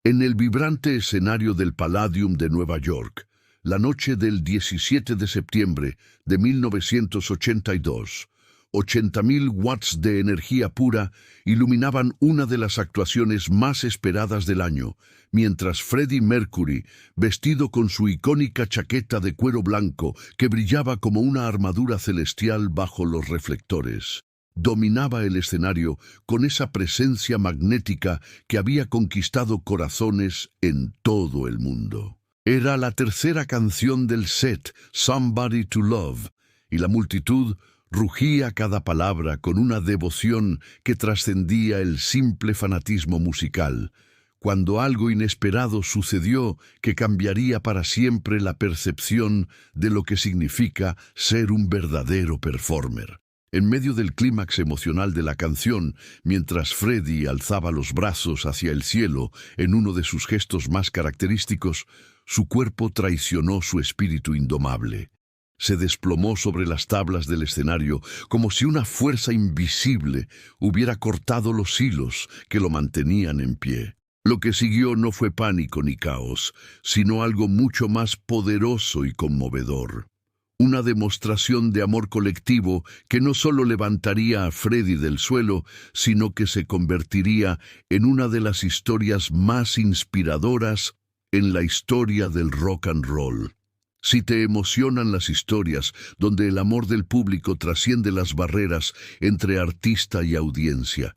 En el vibrante escenario del Palladium de Nueva York, la noche del 17 de septiembre de 1982, 80.000 watts de energía pura iluminaban una de las actuaciones más esperadas del año, mientras Freddie Mercury, vestido con su icónica chaqueta de cuero blanco que brillaba como una armadura celestial bajo los reflectores, dominaba el escenario con esa presencia magnética que había conquistado corazones en todo el mundo. Era la tercera canción del set, Somebody to Love, y la multitud rugía cada palabra con una devoción que trascendía el simple fanatismo musical, cuando algo inesperado sucedió que cambiaría para siempre la percepción de lo que significa ser un verdadero performer. En medio del clímax emocional de la canción, mientras Freddie alzaba los brazos hacia el cielo en uno de sus gestos más característicos, su cuerpo traicionó su espíritu indomable. Se desplomó sobre las tablas del escenario como si una fuerza invisible hubiera cortado los hilos que lo mantenían en pie. Lo que siguió no fue pánico ni caos, sino algo mucho más poderoso y conmovedor. Una demostración de amor colectivo que no solo levantaría a Freddie del suelo, sino que se convertiría en una de las historias más inspiradoras en la historia del rock and roll. Si te emocionan las historias donde el amor del público trasciende las barreras entre artista y audiencia,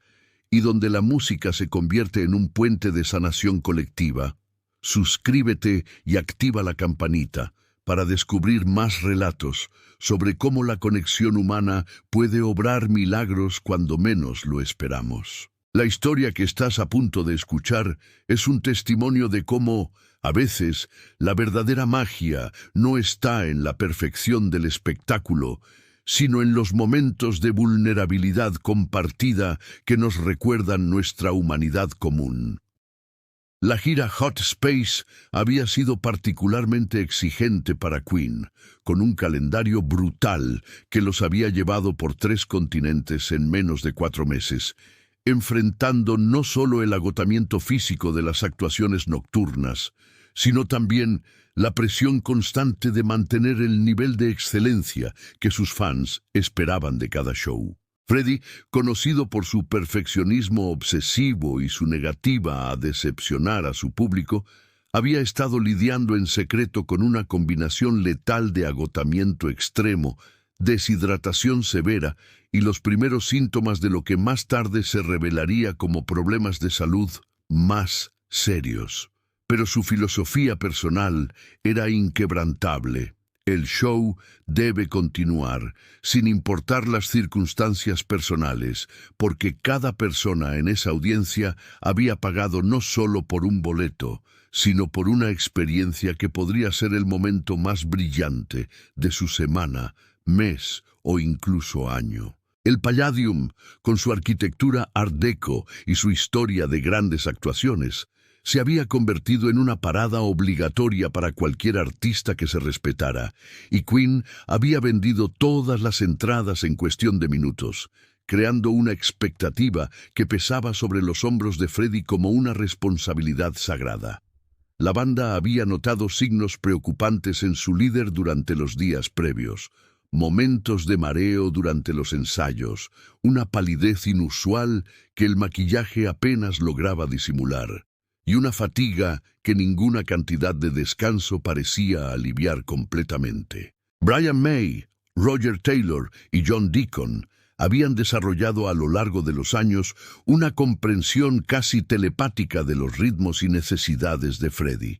y donde la música se convierte en un puente de sanación colectiva, suscríbete y activa la campanita para descubrir más relatos sobre cómo la conexión humana puede obrar milagros cuando menos lo esperamos. La historia que estás a punto de escuchar es un testimonio de cómo, a veces, la verdadera magia no está en la perfección del espectáculo, sino en los momentos de vulnerabilidad compartida que nos recuerdan nuestra humanidad común. La gira Hot Space había sido particularmente exigente para Queen, con un calendario brutal que los había llevado por 3 continentes en menos de 4 meses, enfrentando no solo el agotamiento físico de las actuaciones nocturnas, sino también la presión constante de mantener el nivel de excelencia que sus fans esperaban de cada show. Freddie, conocido por su perfeccionismo obsesivo y su negativa a decepcionar a su público, había estado lidiando en secreto con una combinación letal de agotamiento extremo, deshidratación severa y los primeros síntomas de lo que más tarde se revelaría como problemas de salud más serios. Pero su filosofía personal era inquebrantable. El show debe continuar, sin importar las circunstancias personales, porque cada persona en esa audiencia había pagado no solo por un boleto, sino por una experiencia que podría ser el momento más brillante de su semana, mes o incluso año. El Palladium, con su arquitectura Art Deco y su historia de grandes actuaciones, se había convertido en una parada obligatoria para cualquier artista que se respetara, y Queen había vendido todas las entradas en cuestión de minutos, creando una expectativa que pesaba sobre los hombros de Freddie como una responsabilidad sagrada. La banda había notado signos preocupantes en su líder durante los días previos: momentos de mareo durante los ensayos, una palidez inusual que el maquillaje apenas lograba disimular, y una fatiga que ninguna cantidad de descanso parecía aliviar completamente. Brian May, Roger Taylor y John Deacon habían desarrollado a lo largo de los años una comprensión casi telepática de los ritmos y necesidades de Freddie.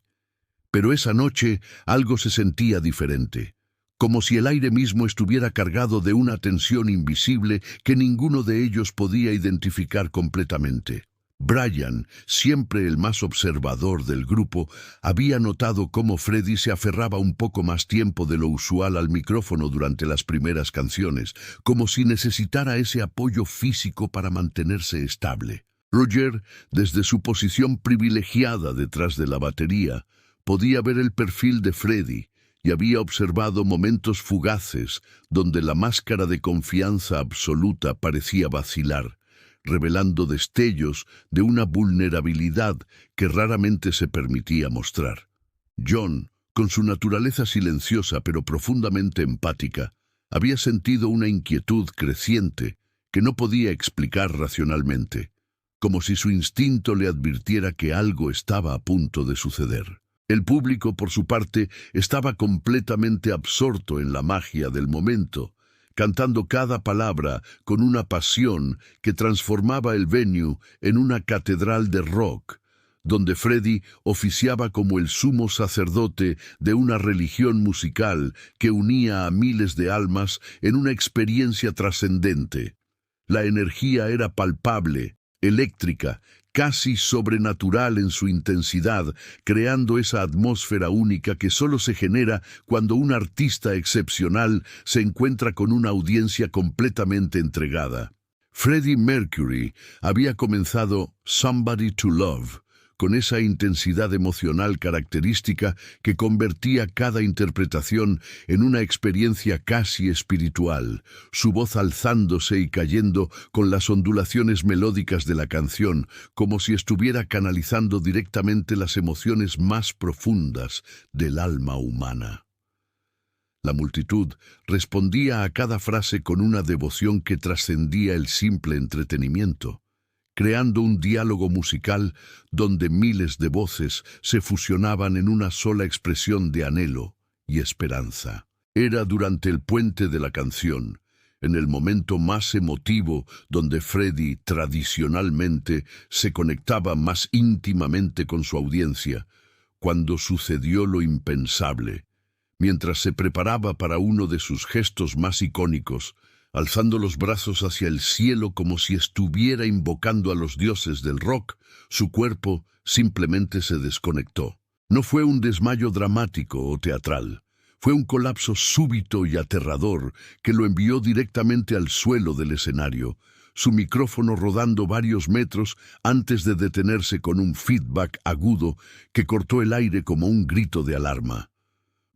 Pero esa noche algo se sentía diferente, como si el aire mismo estuviera cargado de una tensión invisible que ninguno de ellos podía identificar completamente. Brian, siempre el más observador del grupo, había notado cómo Freddie se aferraba un poco más tiempo de lo usual al micrófono durante las primeras canciones, como si necesitara ese apoyo físico para mantenerse estable. Roger, desde su posición privilegiada detrás de la batería, podía ver el perfil de Freddie y había observado momentos fugaces donde la máscara de confianza absoluta parecía vacilar, revelando destellos de una vulnerabilidad que raramente se permitía mostrar. John, con su naturaleza silenciosa pero profundamente empática, había sentido una inquietud creciente que no podía explicar racionalmente, como si su instinto le advirtiera que algo estaba a punto de suceder. El público, por su parte, estaba completamente absorto en la magia del momento, cantando cada palabra con una pasión que transformaba el venue en una catedral de rock, donde Freddie oficiaba como el sumo sacerdote de una religión musical que unía a miles de almas en una experiencia trascendente. La energía era palpable, eléctrica, casi sobrenatural en su intensidad, creando esa atmósfera única que solo se genera cuando un artista excepcional se encuentra con una audiencia completamente entregada. Freddie Mercury había comenzado Somebody to Love, con esa intensidad emocional característica que convertía cada interpretación en una experiencia casi espiritual, su voz alzándose y cayendo con las ondulaciones melódicas de la canción, como si estuviera canalizando directamente las emociones más profundas del alma humana. La multitud respondía a cada frase con una devoción que trascendía el simple entretenimiento, creando un diálogo musical donde miles de voces se fusionaban en una sola expresión de anhelo y esperanza. Era durante el puente de la canción, en el momento más emotivo donde Freddie tradicionalmente se conectaba más íntimamente con su audiencia, cuando sucedió lo impensable. Mientras se preparaba para uno de sus gestos más icónicos, alzando los brazos hacia el cielo como si estuviera invocando a los dioses del rock, su cuerpo simplemente se desconectó. No fue un desmayo dramático o teatral, fue un colapso súbito y aterrador que lo envió directamente al suelo del escenario, su micrófono rodando varios metros antes de detenerse con un feedback agudo que cortó el aire como un grito de alarma.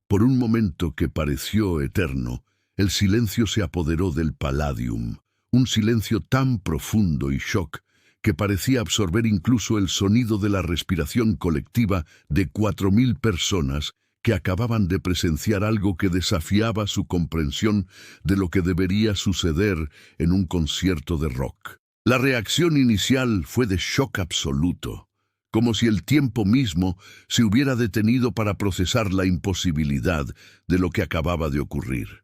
Por un momento que pareció eterno, el silencio se apoderó del Palladium, un silencio tan profundo y shock que parecía absorber incluso el sonido de la respiración colectiva de 4.000 personas que acababan de presenciar algo que desafiaba su comprensión de lo que debería suceder en un concierto de rock. La reacción inicial fue de shock absoluto, como si el tiempo mismo se hubiera detenido para procesar la imposibilidad de lo que acababa de ocurrir.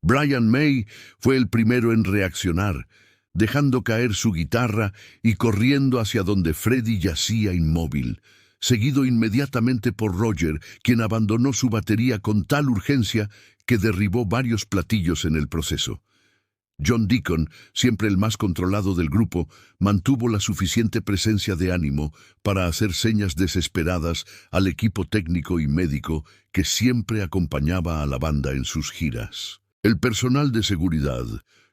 Brian May fue el primero en reaccionar, dejando caer su guitarra y corriendo hacia donde Freddie yacía inmóvil, seguido inmediatamente por Roger, quien abandonó su batería con tal urgencia que derribó varios platillos en el proceso. John Deacon, siempre el más controlado del grupo, mantuvo la suficiente presencia de ánimo para hacer señas desesperadas al equipo técnico y médico que siempre acompañaba a la banda en sus giras. El personal de seguridad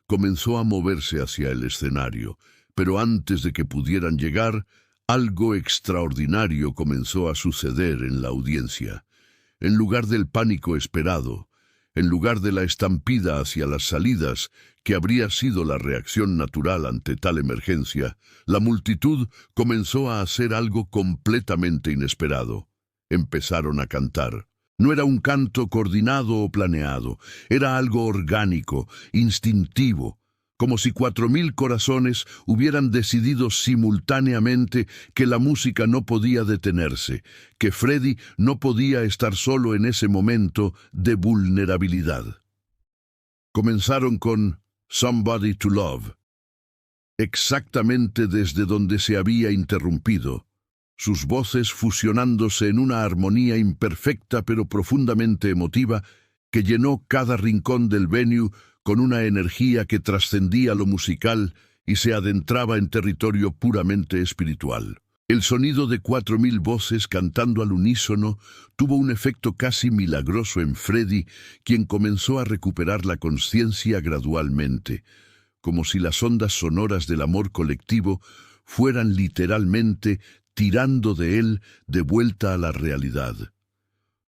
comenzó a moverse hacia el escenario, pero antes de que pudieran llegar, algo extraordinario comenzó a suceder en la audiencia. En lugar del pánico esperado, en lugar de la estampida hacia las salidas, que habría sido la reacción natural ante tal emergencia, la multitud comenzó a hacer algo completamente inesperado. Empezaron a cantar. No era un canto coordinado o planeado, era algo orgánico, instintivo, como si 4.000 corazones hubieran decidido simultáneamente que la música no podía detenerse, que Freddie no podía estar solo en ese momento de vulnerabilidad. Comenzaron con Somebody to Love, exactamente desde donde se había interrumpido, sus voces fusionándose en una armonía imperfecta pero profundamente emotiva que llenó cada rincón del venue con una energía que trascendía lo musical y se adentraba en territorio puramente espiritual. El sonido de 4.000 voces cantando al unísono tuvo un efecto casi milagroso en Freddie, quien comenzó a recuperar la conciencia gradualmente, como si las ondas sonoras del amor colectivo fueran literalmente tirando de él de vuelta a la realidad.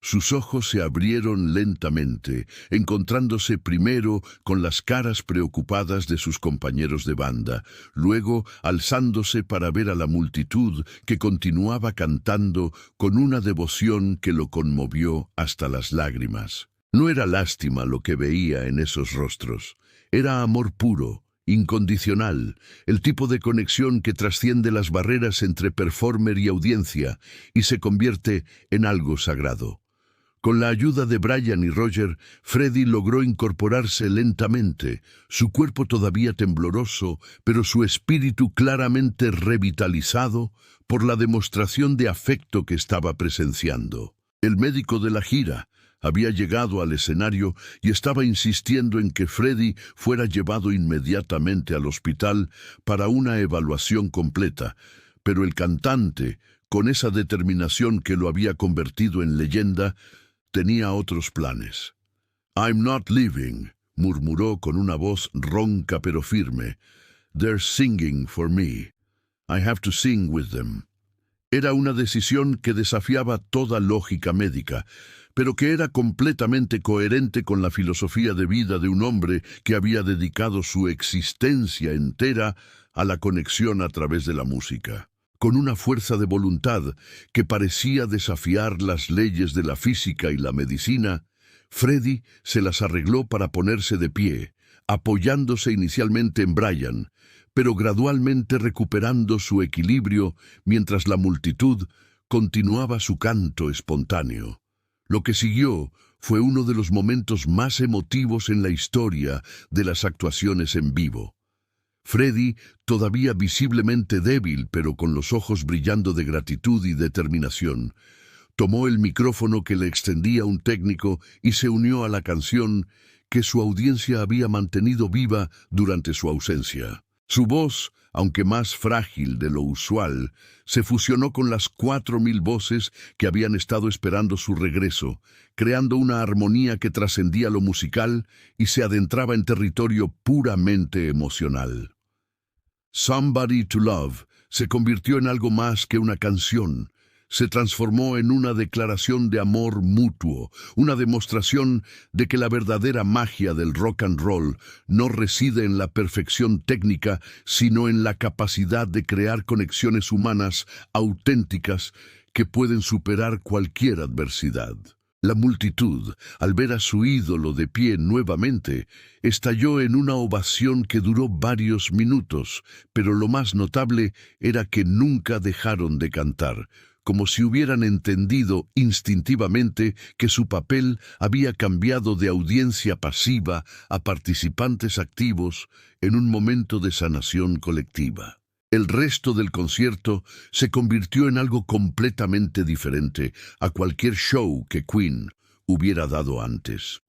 Sus ojos se abrieron lentamente, encontrándose primero con las caras preocupadas de sus compañeros de banda, luego alzándose para ver a la multitud que continuaba cantando con una devoción que lo conmovió hasta las lágrimas. No era lástima lo que veía en esos rostros, era amor puro, incondicional, el tipo de conexión que trasciende las barreras entre performer y audiencia y se convierte en algo sagrado. Con la ayuda de Brian y Roger, Freddie logró incorporarse lentamente, su cuerpo todavía tembloroso, pero su espíritu claramente revitalizado por la demostración de afecto que estaba presenciando. El médico de la gira había llegado al escenario y estaba insistiendo en que Freddie fuera llevado inmediatamente al hospital para una evaluación completa, pero el cantante, con esa determinación que lo había convertido en leyenda, tenía otros planes. «I'm not leaving», murmuró con una voz ronca pero firme. «They're singing for me. I have to sing with them». Era una decisión que desafiaba toda lógica médica, pero que era completamente coherente con la filosofía de vida de un hombre que había dedicado su existencia entera a la conexión a través de la música. Con una fuerza de voluntad que parecía desafiar las leyes de la física y la medicina, Freddie se las arregló para ponerse de pie, apoyándose inicialmente en Brian, pero gradualmente recuperando su equilibrio mientras la multitud continuaba su canto espontáneo. Lo que siguió fue uno de los momentos más emotivos en la historia de las actuaciones en vivo. Freddie, todavía visiblemente débil pero con los ojos brillando de gratitud y determinación, tomó el micrófono que le extendía un técnico y se unió a la canción que su audiencia había mantenido viva durante su ausencia. Su voz, aunque más frágil de lo usual, se fusionó con las 4.000 voces que habían estado esperando su regreso, creando una armonía que trascendía lo musical y se adentraba en territorio puramente emocional. Somebody to Love se convirtió en algo más que una canción. Se transformó en una declaración de amor mutuo, una demostración de que la verdadera magia del rock and roll no reside en la perfección técnica, sino en la capacidad de crear conexiones humanas auténticas que pueden superar cualquier adversidad. La multitud, al ver a su ídolo de pie nuevamente, estalló en una ovación que duró varios minutos, pero lo más notable era que nunca dejaron de cantar, como si hubieran entendido instintivamente que su papel había cambiado de audiencia pasiva a participantes activos en un momento de sanación colectiva. El resto del concierto se convirtió en algo completamente diferente a cualquier show que Queen hubiera dado antes.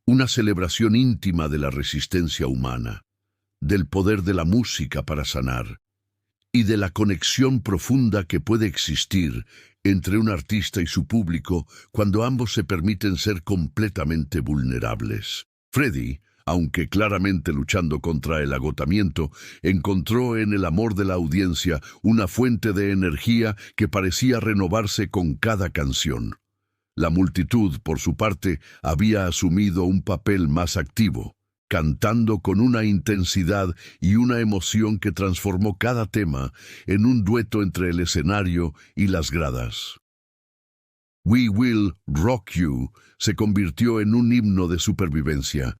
Una celebración íntima de la resistencia humana, del poder de la música para sanar y de la conexión profunda que puede existir entre un artista y su público cuando ambos se permiten ser completamente vulnerables. Freddie, aunque claramente luchando contra el agotamiento, encontró en el amor de la audiencia una fuente de energía que parecía renovarse con cada canción. La multitud, por su parte, había asumido un papel más activo, cantando con una intensidad y una emoción que transformó cada tema en un dueto entre el escenario y las gradas. We Will Rock You se convirtió en un himno de supervivencia.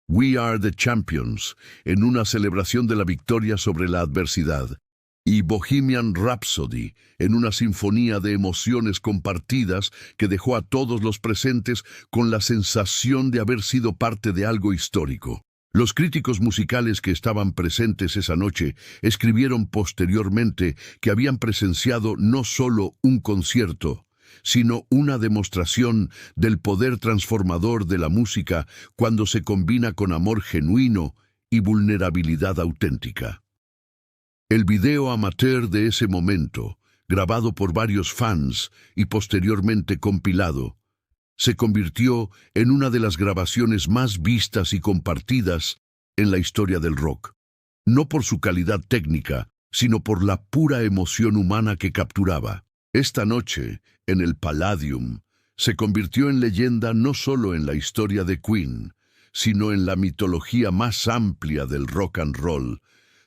We Are the Champions, en una celebración de la victoria sobre la adversidad, y Bohemian Rhapsody, en una sinfonía de emociones compartidas que dejó a todos los presentes con la sensación de haber sido parte de algo histórico. Los críticos musicales que estaban presentes esa noche escribieron posteriormente que habían presenciado no solo un concierto, sino una demostración del poder transformador de la música cuando se combina con amor genuino y vulnerabilidad auténtica. El video amateur de ese momento, grabado por varios fans y posteriormente compilado, se convirtió en una de las grabaciones más vistas y compartidas en la historia del rock, no por su calidad técnica, sino por la pura emoción humana que capturaba. Esta noche, en el Palladium, Se convirtió en leyenda no solo en la historia de Queen, sino en la mitología más amplia del rock and roll,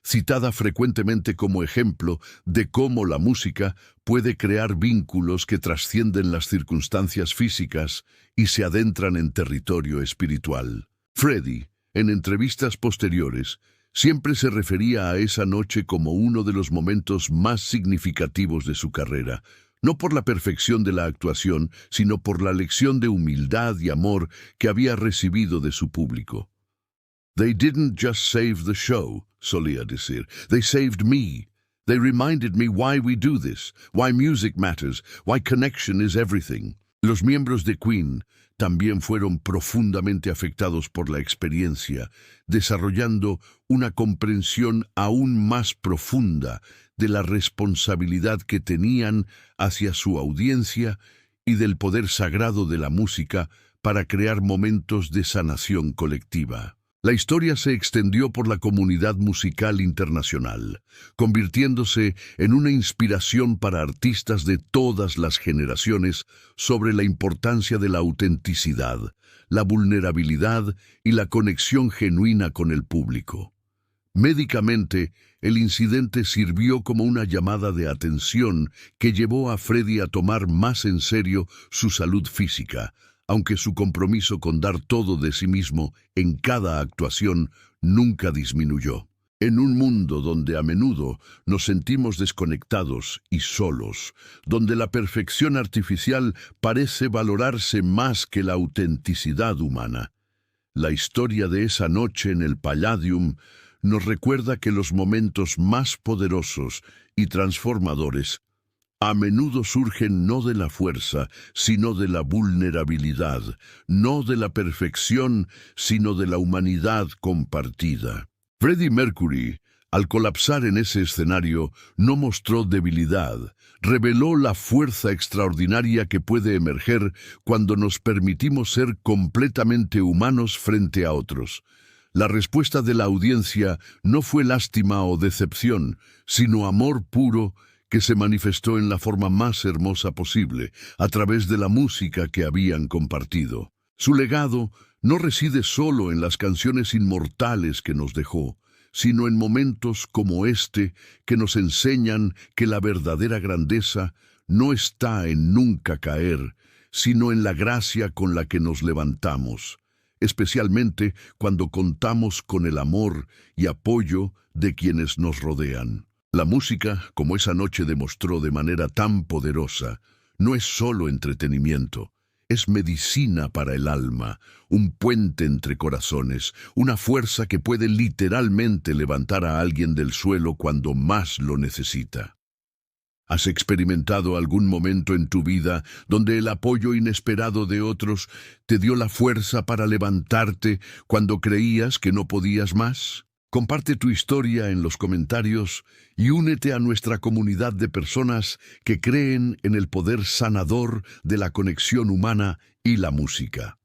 citada frecuentemente como ejemplo de cómo la música puede crear vínculos que trascienden las circunstancias físicas y se adentran en territorio espiritual. Freddie, en entrevistas posteriores, siempre se refería a esa noche como uno de los momentos más significativos de su carrera, no por la perfección de la actuación, sino por la lección de humildad y amor que había recibido de su público. "They didn't just save the show", solía decir. "They saved me. They reminded me why we do this, why music matters, why connection is everything". Los miembros de Queen también fueron profundamente afectados por la experiencia, desarrollando una comprensión aún más profunda de la responsabilidad que tenían hacia su audiencia y del poder sagrado de la música para crear momentos de sanación colectiva. La historia se extendió por la comunidad musical internacional, convirtiéndose en una inspiración para artistas de todas las generaciones sobre la importancia de la autenticidad, la vulnerabilidad y la conexión genuina con el público. Médicamente, el incidente sirvió como una llamada de atención que llevó a Freddie a tomar más en serio su salud física, aunque su compromiso con dar todo de sí mismo en cada actuación nunca disminuyó. En un mundo donde a menudo nos sentimos desconectados y solos, donde la perfección artificial parece valorarse más que la autenticidad humana, la historia de esa noche en el Palladium nos recuerda que los momentos más poderosos y transformadores a menudo surgen no de la fuerza, sino de la vulnerabilidad, no de la perfección, sino de la humanidad compartida. Freddie Mercury, al colapsar en ese escenario, no mostró debilidad, reveló la fuerza extraordinaria que puede emerger cuando nos permitimos ser completamente humanos frente a otros. La respuesta de la audiencia no fue lástima o decepción, sino amor puro que se manifestó en la forma más hermosa posible, a través de la música que habían compartido. Su legado no reside solo en las canciones inmortales que nos dejó, sino en momentos como este que nos enseñan que la verdadera grandeza no está en nunca caer, sino en la gracia con la que nos levantamos, especialmente cuando contamos con el amor y apoyo de quienes nos rodean. La música, como esa noche demostró de manera tan poderosa, no es solo entretenimiento, es medicina para el alma, un puente entre corazones, una fuerza que puede literalmente levantar a alguien del suelo cuando más lo necesita. ¿Has experimentado algún momento en tu vida donde el apoyo inesperado de otros te dio la fuerza para levantarte cuando creías que no podías más? Comparte tu historia en los comentarios y únete a nuestra comunidad de personas que creen en el poder sanador de la conexión humana y la música.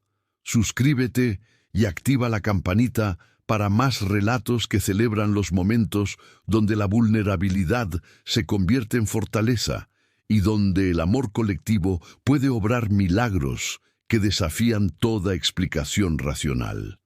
Suscríbete y activa la campanita para más relatos que celebran los momentos donde la vulnerabilidad se convierte en fortaleza y donde el amor colectivo puede obrar milagros que desafían toda explicación racional.